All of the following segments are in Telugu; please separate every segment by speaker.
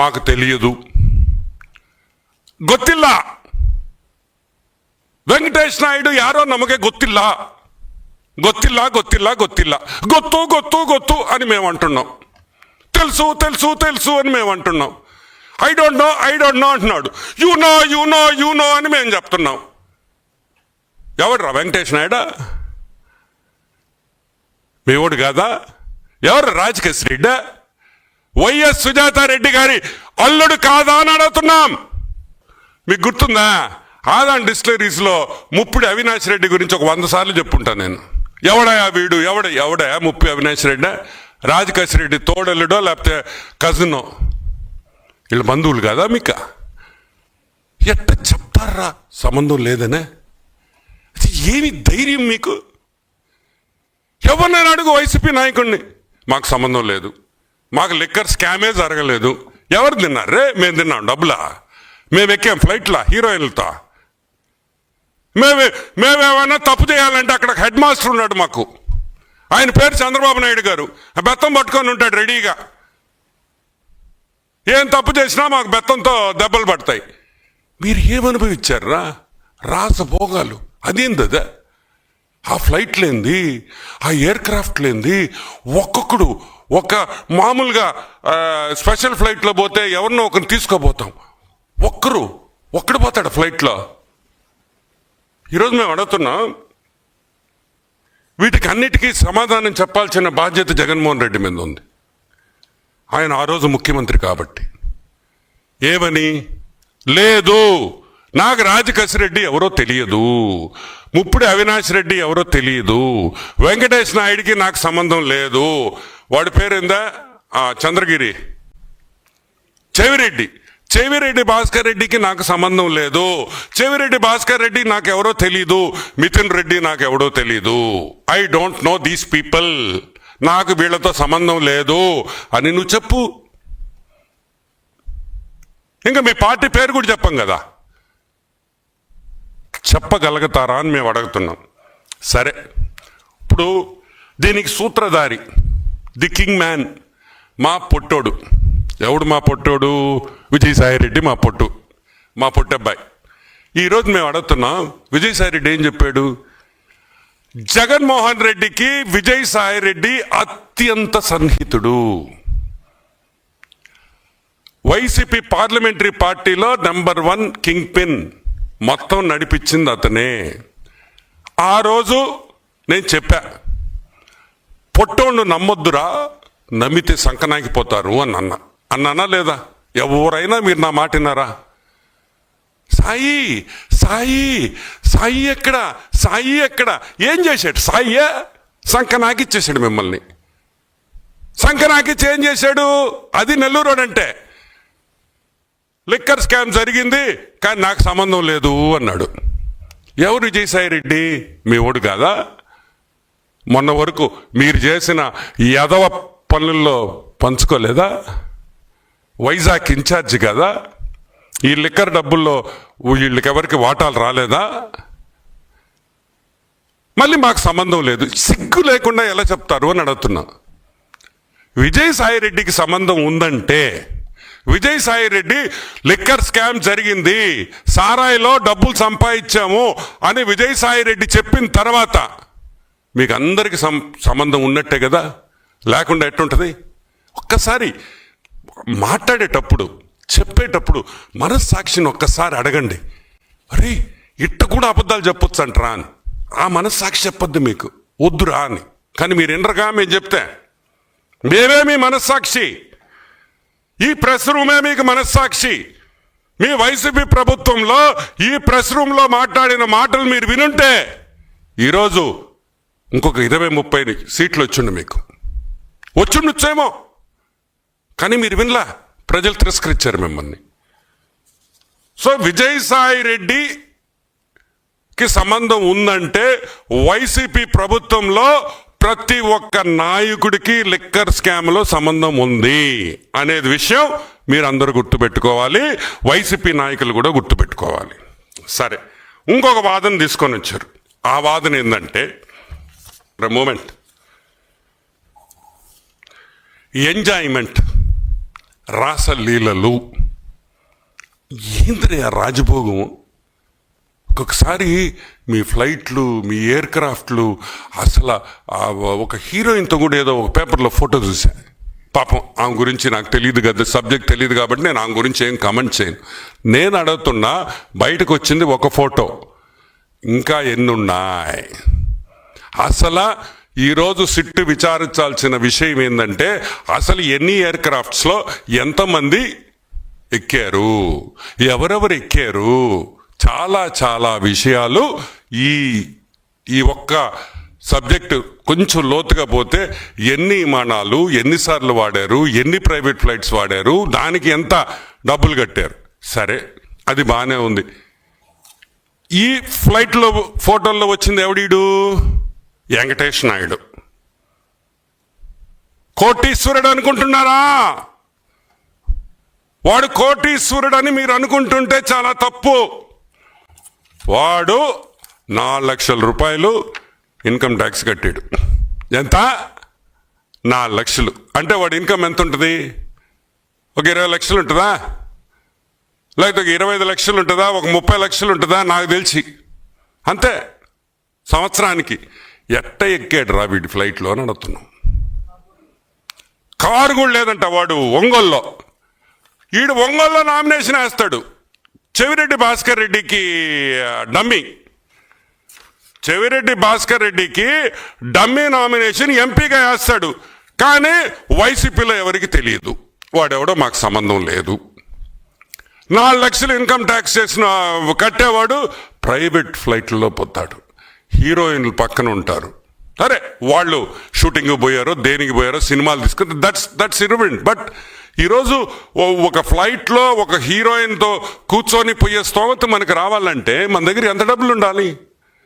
Speaker 1: మాకు తెలియదు. ಗೊತ್ತಿಲ್ಲ. ವೆಂಕಟೇಶ್ ನಾಯ್ಡು ಯಾರೋ ನಮಗೆ ಗೊತ್ತಿಲ್ಲ, ಗೊತ್ತಿಲ್ಲ ಗೊತ್ತಿಲ್ಲ ಗೊತ್ತಿಲ್ಲ, ಗೊತ್ತು ಗೊತ್ತು ಗೊತ್ತು అని మేము అంటున్నాం. తెలుసు తెలుసు తెలుసు అని మేము అంటున్నాం. ఐ డోంట్ నో అంటున్నాడు. యూ నో అని మేము చెప్తున్నాం. ఎవడ్రా వెంకటేష్ నాయుడు? మీ ఓడు కాదా? ఎవరు రాజకేశ్ రెడ్డి? వైఎస్ సుజాతారెడ్డి గారి అల్లుడు కాదా అని అడుగుతున్నాం. మీకు గుర్తుందా? ఆదాన్ డిస్టిలరీస్లో ముప్పిడి అవినాష్ రెడ్డి గురించి ఒక 100 సార్లు చెప్పుంటాను నేను. ఎవడయా వీడు? ఎవడయా ముప్పి అవినాష్ రెడ్డి? రాజకేశ్ రెడ్డి తోడల్లుడో లేకపోతే కజినో? వీళ్ళ బంధువులు కాదా మీకు? ఎట్ట చెప్తారా సంబంధం లేదనే? అది ఏమి ధైర్యం మీకు? ఎవరినైనా అడుగు వైసీపీ నాయకుడిని, మాకు సంబంధం లేదు, మాకు లిక్కర్ స్కామే జరగలేదు. ఎవరు తిన్నారే? మేము తిన్నాం. డబ్బులా? మేము ఎక్కాం ఫ్లైట్లా హీరోయిన్లతో? మేమేమైనా తప్పు చేయాలంటే అక్కడ హెడ్ మాస్టర్ ఉన్నాడు మాకు, ఆయన పేరు చంద్రబాబు నాయుడు గారు. బెత్తం పట్టుకొని ఉంటాడు రెడీగా. ఏం తప్పు చేసినా మాకు బెత్తంతో దెబ్బలు పడతాయి. మీరు ఏమనుభవించారా? రాసభోగాలు. అదేందా? ఆ ఫ్లైట్లేంది, ఆ ఎయిర్ క్రాఫ్ట్లేంది, ఒక్కొక్కడు ఒక మామూలుగా స్పెషల్ ఫ్లైట్లో పోతే ఎవరినో ఒకరిని తీసుకోపోతాం. ఒక్కడు పోతాడు ఫ్లైట్లో. ఈరోజు మేము అడుగుతున్నాం, వీటికి అన్నిటికీ సమాధానం చెప్పాల్సిన బాధ్యత జగన్మోహన్ రెడ్డి మీద ఉంది. ఆయన ఆ రోజు ముఖ్యమంత్రి కాబట్టి. ఏమని? లేదు, నాకు రాజకేశ్ రెడ్డి ఎవరో తెలియదు, ముప్పిడి అవినాష్ రెడ్డి ఎవరో తెలియదు, వెంకటేష్ నాయుడికి నాకు సంబంధం లేదు. వాడి పేరేందా? చంద్రగిరి చెవిరెడ్డి భాస్కర్ రెడ్డికి నాకు సంబంధం లేదు. చెవిరెడ్డి భాస్కర్ రెడ్డి నాకెవరో తెలీదు, మిథున్ రెడ్డి నాకెవడో తెలీదు. I don't know these people, నాకు వీళ్ళతో సంబంధం లేదు అని నువ్వు చెప్పు. ఇంకా మీ పార్టీ పేరు కూడా చెప్పం కదా, చెప్పగలుగుతారా అని మేము అడుగుతున్నాం. సరే, ఇప్పుడు దీనికి సూత్రధారి, ది కింగ్ మ్యాన్, మా పొట్టోడు. ఎవడు మా పొట్టోడు? విజయసాయిరెడ్డి మా పొట్టబ్బాయి. ఈరోజు మేము అడుగుతున్నాం, విజయసాయిరెడ్డి ఏం చెప్పాడు? జగన్మోహన్ రెడ్డికి విజయసాయిరెడ్డి అత్యంత సన్నిహితుడు. వైసీపీ పార్లమెంటరీ పార్టీలో నెంబర్ 1 కింగ్ పిన్, మొత్తం నడిపించింది అతనే. ఆ రోజు నేను చెప్పా, పొట్టోళ్ళు నమ్మొద్దురా, నమ్మితే సంకనాగిపోతారు అని అన్నానా లేదా? ఎవరైనా మీరు నా మాట విన్నారా? సాయి ఎక్కడ ఏం చేశాడు? సాయియే సంకనాగిచ్చేసాడు మిమ్మల్ని. సంకనాగిచ్చి ఏం చేశాడు? అది నెల్లూరు అంటే లిక్కర్ స్కామ్ జరిగింది కానీ నాకు సంబంధం లేదు అన్నాడు. ఎవరు విజయసాయి రెడ్డి? మీ ఓడు కాదా? మొన్న వరకు మీరు చేసిన యదవ పనుల్లో పంచుకోలేదా? వైజాగ్ ఇన్ఛార్జి కదా? ఈ లిక్కర్ డబ్బుల్లో వీళ్ళకెవరికి వాటాలు రాలేదా? మళ్ళీ మాకు సంబంధం లేదు, సిగ్గు లేకుండా ఎలా చెప్తారు అని అడుగుతున్నా. విజయసాయి రెడ్డికి సంబంధం ఉందంటే, విజయసాయి రెడ్డి లిక్కర్ స్కామ్ జరిగింది, సారాయిలో డబ్బులు సంపాదించాము అని విజయసాయి రెడ్డి చెప్పిన తర్వాత మీకు అందరికీ సంబంధం ఉన్నట్టే కదా, లేకుండా ఎట్టుంటుంది? ఒక్కసారి మాట్లాడేటప్పుడు, చెప్పేటప్పుడు మనస్సాక్షిని ఒక్కసారి అడగండి. అరే, ఇట్ట కూడా అబద్ధాలు చెప్పొచ్చు అంటారా అని. ఆ మనస్సాక్షి చెప్పొద్దు మీకు, వద్దురా అని. కానీ మీరు ఎండరుగా మేము చెప్తే, మేమే మీ మనస్సాక్షి, ఈ ప్రెస్ రూమే మీకు మనస్సాక్షి. మీ వైసీపీ ప్రభుత్వంలో ఈ ప్రెస్ రూమ్లో మాట్లాడిన మాటలు మీరు వినుంటే ఈరోజు ఇంకొక 20-30 సీట్లు వచ్చిండు, మీకు వచ్చిండొచ్చేమో. కానీ మీరు వినలా, ప్రజలు తిరస్కరించారు మిమ్మల్ని. సో విజయసాయి రెడ్డికి సంబంధం ఉందంటే వైసీపీ ప్రభుత్వంలో ప్రతి ఒక్క నాయకుడికి లిక్కర్ స్కామ్లో సంబంధం ఉంది అనేది విషయం మీరు అందరూ గుర్తుపెట్టుకోవాలి, వైసీపీ నాయకులు కూడా గుర్తుపెట్టుకోవాలి. సరే, ఇంకొక వాదన తీసుకొని వచ్చారు. ఆ వాదన ఏంటంటే, మూమెంట్ ఎంజాయ్మెంట్, రాసలీలలు. ఏంద్రీ ఆ రాజభోగం? ఒక్కొక్కసారి మీ ఫ్లైట్లు, మీ ఎయిర్ క్రాఫ్ట్లు, అసలు ఒక హీరోయిన్తో కూడా ఏదో ఒక పేపర్లో ఫోటో చూసా. పాపం ఆమె గురించి నాకు తెలియదు కదా, సబ్జెక్ట్ తెలియదు కాబట్టి నేను ఆమె గురించి ఏం కామెంట్ చేయను. నేను అడుగుతున్నా, బయటకు వచ్చింది ఒక ఫోటో, ఇంకా ఎన్నున్నాయి? అసలు ఈరోజు సిట్టు విచారించాల్సిన విషయం ఏంటంటే, అసలు ఎన్ని ఎయిర్ క్రాఫ్ట్స్లో ఎంతమంది ఎక్కారు, ఎవరెవరు ఎక్కారు, చాలా చాలా విషయాలు ఈ ఒక్క సబ్జెక్టు కొంచెం లోతుగా పోతే ఎన్ని విమానాలు ఎన్నిసార్లు వాడారు, ఎన్ని ప్రైవేట్ ఫ్లైట్స్ వాడారు, దానికి ఎంత డబ్బులు కట్టారు. సరే, అది బాగానే ఉంది. ఈ ఫ్లైట్లో ఫోటోల్లో వచ్చింది ఎవడీడు? వెంకటేష్ నాయుడు. కోటీశ్వరుడు అనుకుంటున్నారా? వాడు కోటీశ్వరుడు అని మీరు అనుకుంటుంటే చాలా తప్పు. వాడు 4 లక్షల రూపాయలు ఇన్కమ్ ట్యాక్స్ కట్టాడు. ఎంత? 4 లక్షలు. అంటే వాడి ఇన్కమ్ ఎంత ఉంటుంది? ఒక 20 లక్షలు ఉంటుందా? లేకపోతే ఒక 25 లక్షలు ఉంటుందా? ఒక 30 లక్షలు ఉంటుందా? నాకు తెలిసి అంతే. సంవత్సరానికి ఎట్ట ఎక్కాడు రా వీడి ఫ్లైట్లో అని అడుగుతున్నాం. కారు కూడా లేదంట వాడు ఒంగోలులో. వీడు ఒంగోలులో నామినేషన్ వేస్తాడు. చెవిరెడ్డి భాస్కర్ రెడ్డికి డమ్మీ. చెవిరెడ్డి భాస్కర్ రెడ్డికి డమ్మీ నామినేషన్ ఎంపీగా వేస్తాడు. కానీ వైసీపీలో ఎవరికి తెలియదు. వాడెవడో మాకు సంబంధం లేదు. 4 లక్షలు ఇన్కమ్ ట్యాక్స్ చేసిన కట్టేవాడు ప్రైవేట్ ఫ్లైట్లలో పోతాడు. హీరోయిన్లు పక్కన ఉంటారు. సరే, వాళ్ళు షూటింగ్ పోయారో దేనికి పోయారో సినిమాలు తీసుకుని దట్స్ ఇర్రెలెవెంట్. బట్ ఈరోజు ఒక ఫ్లైట్లో ఒక హీరోయిన్తో కూర్చొని పోయే స్తోమత మనకు రావాలంటే మన దగ్గర ఎంత డబ్బులు ఉండాలి?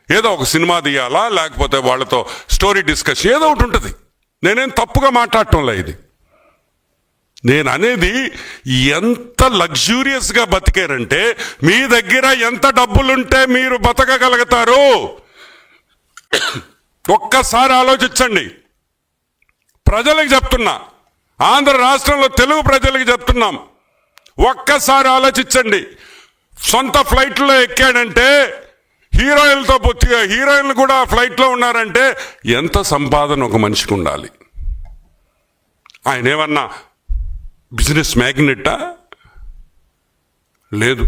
Speaker 1: ఏదో ఒక సినిమా తీయాలా, లేకపోతే వాళ్ళతో స్టోరీ డిస్కషన్ ఏదో ఒకటి ఉంటుంది. నేనేం తప్పుగా మాట్లాడటంలే. ఇది నేను అనేది, ఎంత లగ్జూరియస్గా బతికారంటే మీ దగ్గర ఎంత డబ్బులుంటే మీరు బతకగలుగుతారు? ఒక్కసారి ఆలోచించండి. ప్రజలకు చెప్తున్నా, ఆంధ్ర రాష్ట్రంలో తెలుగు ప్రజలకు చెప్తున్నాం, ఒక్కసారి ఆలోచించండి. సొంత ఫ్లైట్లో ఎక్కాడంటే, హీరోయిన్లు కూడా ఫ్లైట్లో ఉన్నారంటే ఎంత సంపాదన ఒక మనిషికి ఉండాలి? ఆయన ఏమన్నా బిజినెస్ మ్యాగ్నెట్టా? లేదు.